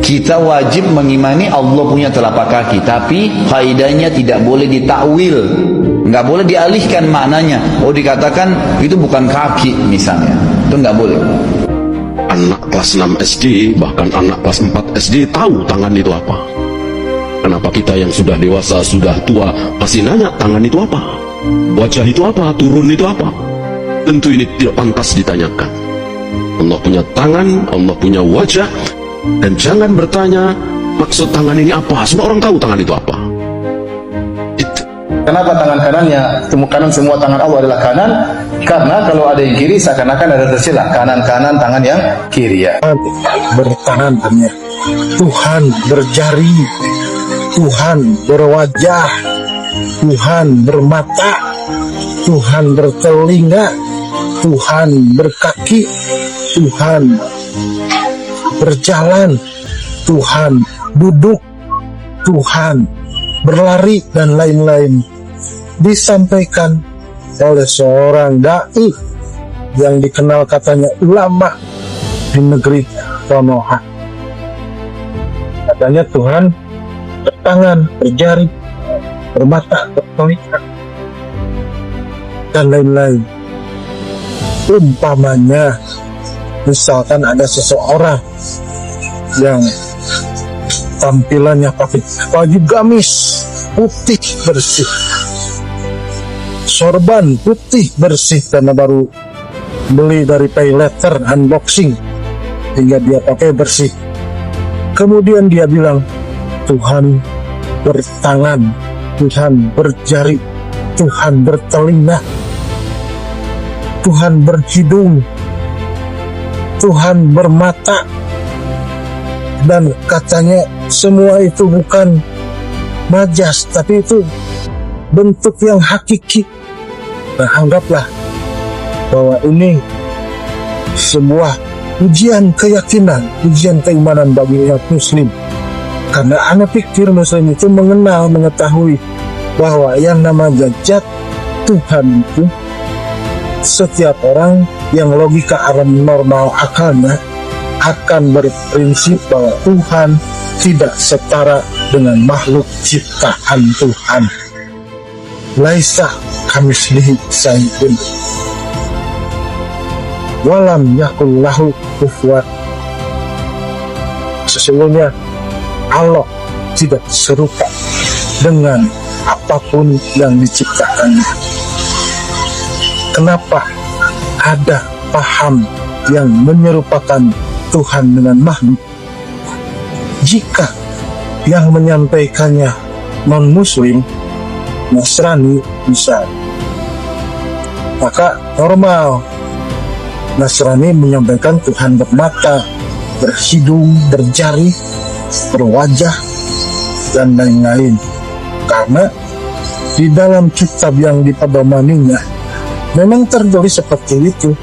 Kita wajib mengimani Allah punya telapak kaki, tapi kaidahnya tidak boleh ditakwil, nggak boleh dialihkan maknanya. Oh, dikatakan itu bukan kaki misalnya, itu nggak boleh. Anak kelas 6 SD, bahkan anak kelas 4 SD tahu tangan itu apa. Kenapa kita yang sudah dewasa, sudah tua masih nanya tangan itu apa? Wajah itu apa? Turun itu apa? Tentu ini tidak pantas ditanyakan. Allah punya tangan, Allah punya wajah. Dan jangan bertanya maksud tangan ini apa. Semua orang tahu tangan itu apa. Itu. Kenapa tangan kanannya? Kanan, semua tangan Allah adalah kanan. Karena kalau ada yang kiri seakan-akan ada tercela. Kanan tangan yang kiri ya. Bertangan hanya Tuhan berjari, Tuhan berwajah, Tuhan bermata, Tuhan bertelinga, Tuhan berkaki, Tuhan berjalan, Tuhan duduk, Tuhan berlari, dan lain-lain. Disampaikan oleh seorang dai yang dikenal katanya ulama di negeri Konoha. Katanya Tuhan bertangan, berjari, bermata, bertelinga, dan lain-lain. Umpamanya misalkan ada seseorang yang tampilannya pakai baju gamis putih bersih, sorban putih bersih karena baru beli dari pay letter unboxing hingga dia pakai bersih. Kemudian dia bilang Tuhan bertangan, Tuhan berjari, Tuhan bertelinga, Tuhan berhidung, Tuhan bermata, dan katanya semua itu bukan majas, tapi itu bentuk yang hakiki. Nah, anggaplah bahwa ini sebuah ujian keyakinan, ujian keimanan bagi umat muslim. Karena anak pikir muslim itu mengetahui bahwa yang namanya zat Tuhan itu, setiap orang yang logika alam normal akalnya akan berprinsip bahwa Tuhan tidak setara dengan makhluk ciptaan Tuhan. Laisa kamitslihi syai'un walam yakul lahu kufuwan. Sesungguhnya Allah tidak serupa dengan apapun yang diciptakannya. Kenapa ada paham yang menyerupakan Tuhan dengan makhluk? Jika yang menyampaikannya non-muslim, Nasrani misalnya, maka normal Nasrani menyampaikan Tuhan bermata, berhidung, berjari, berwajah, dan lain-lain. Karena di dalam kitab yang dipedomaninya memang tertulis seperti itu.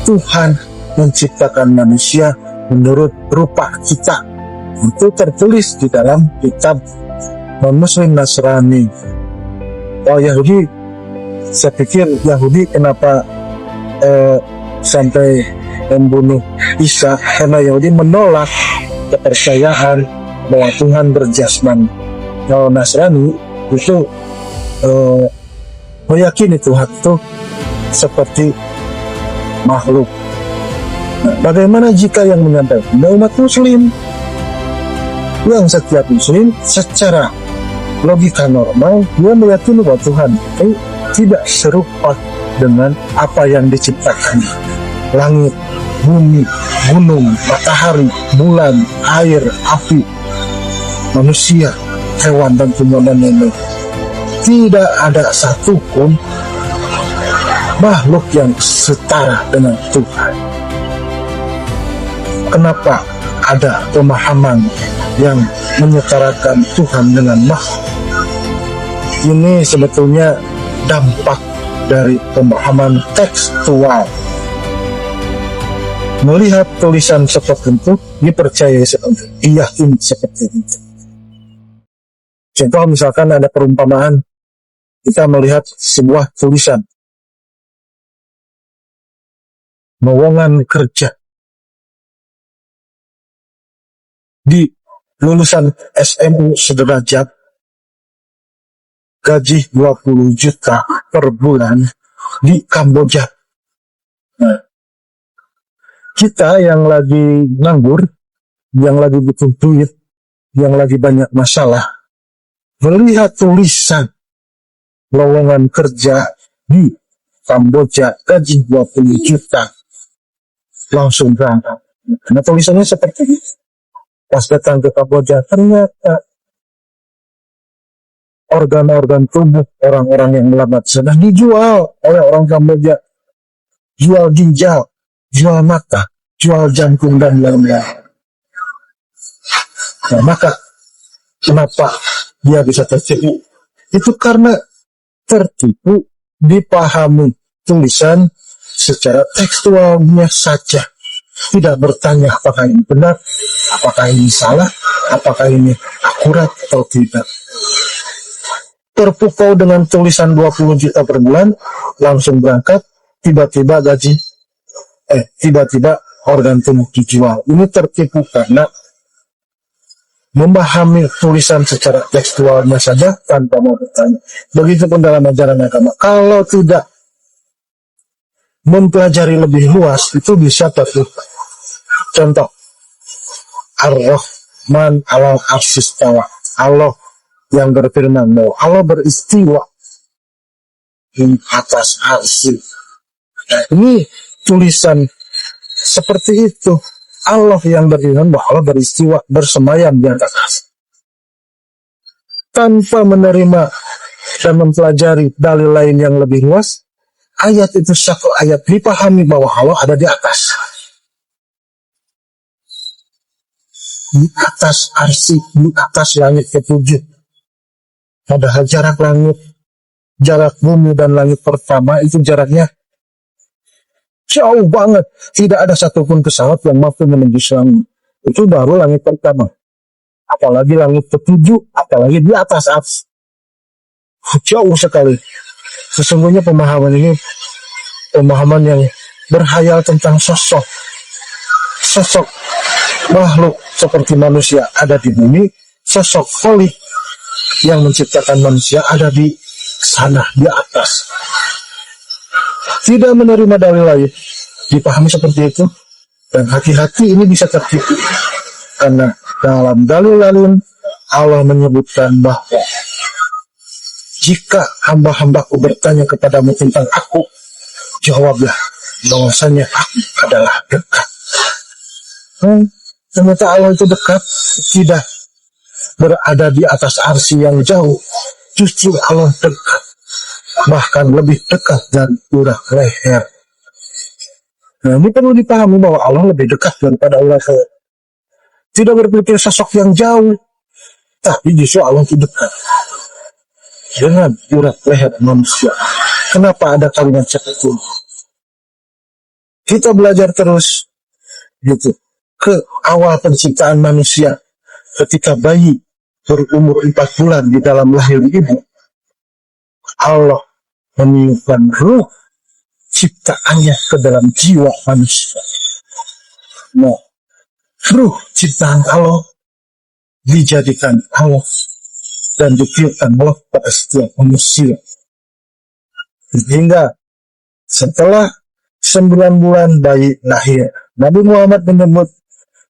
Tuhan menciptakan manusia menurut rupa kita. Itu tertulis di dalam kitab non-muslim Nasrani. Oh, Yahudi, saya pikir Yahudi kenapa sampai membunuh Isa, karena Yahudi menolak kepercayaan bahwa Tuhan berjasmani. Kalau Nasrani itu meyakini Tuhan itu seperti makhluk. Nah, bagaimana jika yang menyampaikan umat muslim, yang setiap muslim secara logika normal dia meyakini bahwa Tuhan itu tidak serupa dengan apa yang diciptakan. Langit, bumi, gunung, matahari, bulan, air, api, manusia, hewan, dan tumbuhan dan lain-lain. Tidak ada satupun makhluk yang setara dengan Tuhan. Kenapa ada pemahaman yang menyetarakan Tuhan dengan makhluk? Ini sebetulnya dampak dari pemahaman tekstual. Melihat tulisan seperti itu, dipercayai seperti itu, yakin seperti itu. Contoh misalkan ada perumpamaan, kita melihat sebuah tulisan, lowongan kerja. di lulusan SMU sederajat, gaji 20 juta per bulan di Kamboja. Nah, kita yang lagi nganggur, yang lagi butuh duit, yang lagi banyak masalah, melihat tulisan lowongan kerja di Kamboja gaji 20 juta, langsung berangkat. Karena tulisannya seperti ini. Pas datang ke Kamboja, ternyata organ-organ tubuh orang-orang yang melamar sedang dijual oleh orang Kamboja. Jual ginjal, jual mata, jual jantung, dan lain-lain. Nah, maka kenapa dia bisa tertipu? Itu karena tertipu dipahami tulisan secara tekstualnya saja. Tidak bertanya apakah ini benar, apakah ini salah, apakah ini akurat atau tidak. Terpukau dengan tulisan 20 juta per bulan, langsung berangkat, tiba-tiba organ tubuh dijual. Ini tertipu karena memahami tulisan secara tekstualnya saja tanpa mau bertanya. Begitupun dalam ajaran agama. Kalau tidak mempelajari lebih luas, itu bisa terluka. Contoh, Ar-Rahman alal arsyis tawa. Allah yang berfirman bahwa Allah beristiwa di atas arsy. Nah, ini tulisan seperti itu. Allah yang berfirman bahwa Allah beristiwa, bersemayam di atas arsy. Tanpa menerima dan mempelajari dalil lain yang lebih luas, ayat itu satu ayat dipahami bahwa Allah ada di atas. Di atas arsy, di atas langit ketujuh. Padahal jarak bumi dan langit pertama itu jaraknya jauh banget. Tidak ada satupun pesawat yang mampu menembus langit. Itu baru langit pertama. Apalagi langit ketujuh, apalagi di atas arsy. Jauh sekali. Sesungguhnya pemahaman ini pemahaman yang berhayal tentang sosok makhluk seperti manusia ada di bumi, sosok Khalik yang menciptakan manusia ada di sana, di atas. Tidak menerima dalil lain, dipahami seperti itu, dan hati-hati ini bisa tertipu. Karena dalam dalil lain Allah menyebutkan bahwa jika hamba-hambaku bertanya kepadamu tentang aku, jawablah bahwasanya aku adalah dekat. Ternyata Allah itu dekat, tidak berada di atas arsy yang jauh. Justru Allah dekat, bahkan lebih dekat dari urat leher. Nah, ini perlu dipahami bahwa Allah lebih dekat daripada urat leher. Tidak berpikir sosok yang jauh, tapi justru Allah itu dekat dengan urat leher manusia. Kenapa ada kalimat seperti itu? Kita belajar terus gitu ke awal penciptaan manusia, ketika bayi berumur 4 bulan di dalam lahir ibu, Allah meniupkan ruh ciptaannya ke dalam jiwa manusia. Nah, ruh ciptaan Allah dijadikan Allah dan ditiupkan Allah pada setiap manusia. Sehingga setelah 9 bulan bayi lahir, Nabi Muhammad menyebut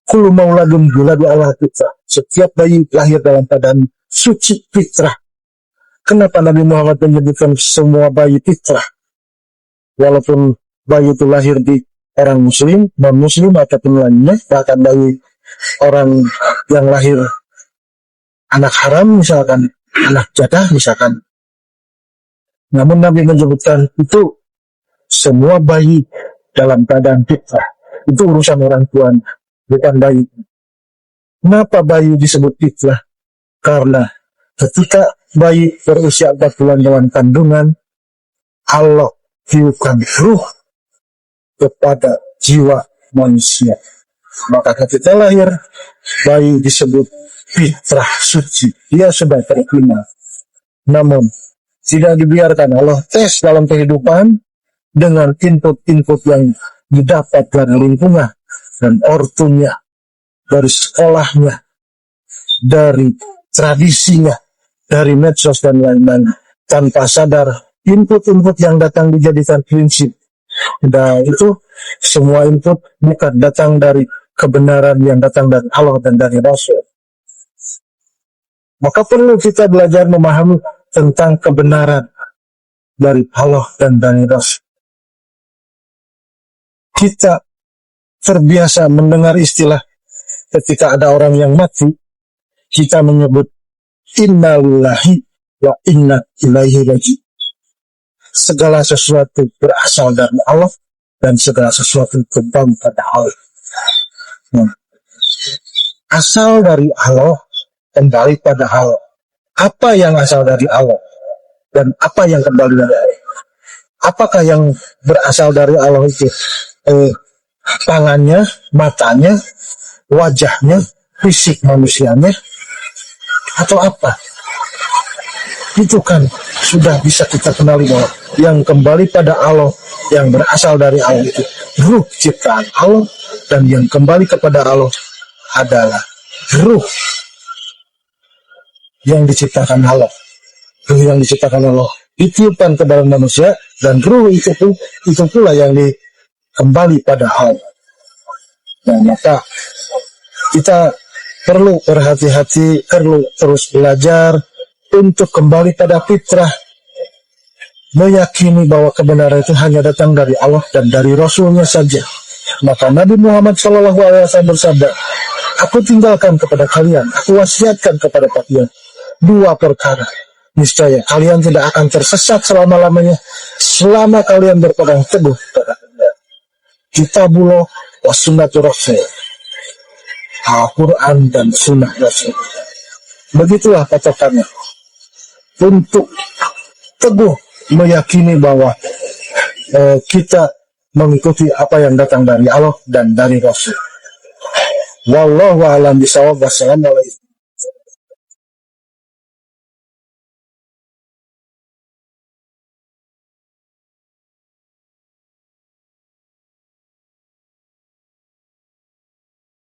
kullu mauladun yuladu ala fitrah. Setiap bayi lahir dalam keadaan suci fitrah. Kenapa Nabi Muhammad menyebutkan semua bayi fitrah? Walaupun bayi itu lahir di orang muslim, non-muslim ataupun lainnya, bahkan bayi orang yang lahir anak haram misalkan, anak jadah misalkan. Namun Nabi menyebutkan itu semua bayi dalam keadaan fitrah. Itu urusan orang tuanya, bukan bayi. Kenapa bayi disebut fitrah? Karena ketika bayi berusia 4 bulan dalam kandungan, Allah tiupkan ruh kepada jiwa manusia. Maka ketika lahir, bayi disebut fitrah suci. Dia sudah terkena. Namun, tidak dibiarkan Allah tes dalam kehidupan dengan input-input yang didapat dari lingkungan dan ortunya, dari sekolahnya, dari tradisinya, dari medsos dan lain-lain, tanpa sadar input-input yang datang dijadikan prinsip. Dan itu semua input bukan datang dari kebenaran yang datang dari Allah dan dari Rasul. Maka perlu kita belajar memahami tentang kebenaran dari Allah dan dari Rasul. Kita terbiasa mendengar istilah ketika ada orang yang mati, kita menyebut inna lillahi wa inna ilaihi raji'un. Segala sesuatu berasal dari Allah dan segala sesuatu kembali pada Allah. Asal dari Allah, kembali pada Allah. Apa yang asal dari Allah dan apa yang kembali dari Allah? Apakah yang berasal dari Allah itu tangannya, matanya, wajahnya, fisik manusianya, atau apa? Itu kan sudah bisa kita kenali bahwa yang kembali pada Allah, yang berasal dari Allah itu ruh ciptaan Allah, dan yang kembali kepada Allah adalah ruh yang diciptakan Allah. Ruh yang diciptakan Allah ditiupkan kepada manusia, dan ruh itu pula yang kembali pada Allah. Dan maka kita perlu berhati-hati, perlu terus belajar untuk kembali pada fitrah, meyakini bahwa kebenaran itu hanya datang dari Allah dan dari Rasulnya saja. Maka Nabi Muhammad SAW bersabda, aku tinggalkan kepada kalian, aku wasiatkan kepada kalian dua perkara. Niscaya kalian tidak akan tersesat selama-lamanya selama kalian berpegang teguh pada Kitabullah wa sunnatur Rasul, Al-Quran dan sunnah Rasul. Begitulah patokannya untuk teguh meyakini bahwa kita mengikuti apa yang datang dari Allah dan dari Rasul. Wallahu a'lam bishawab. Wassalamualaikum.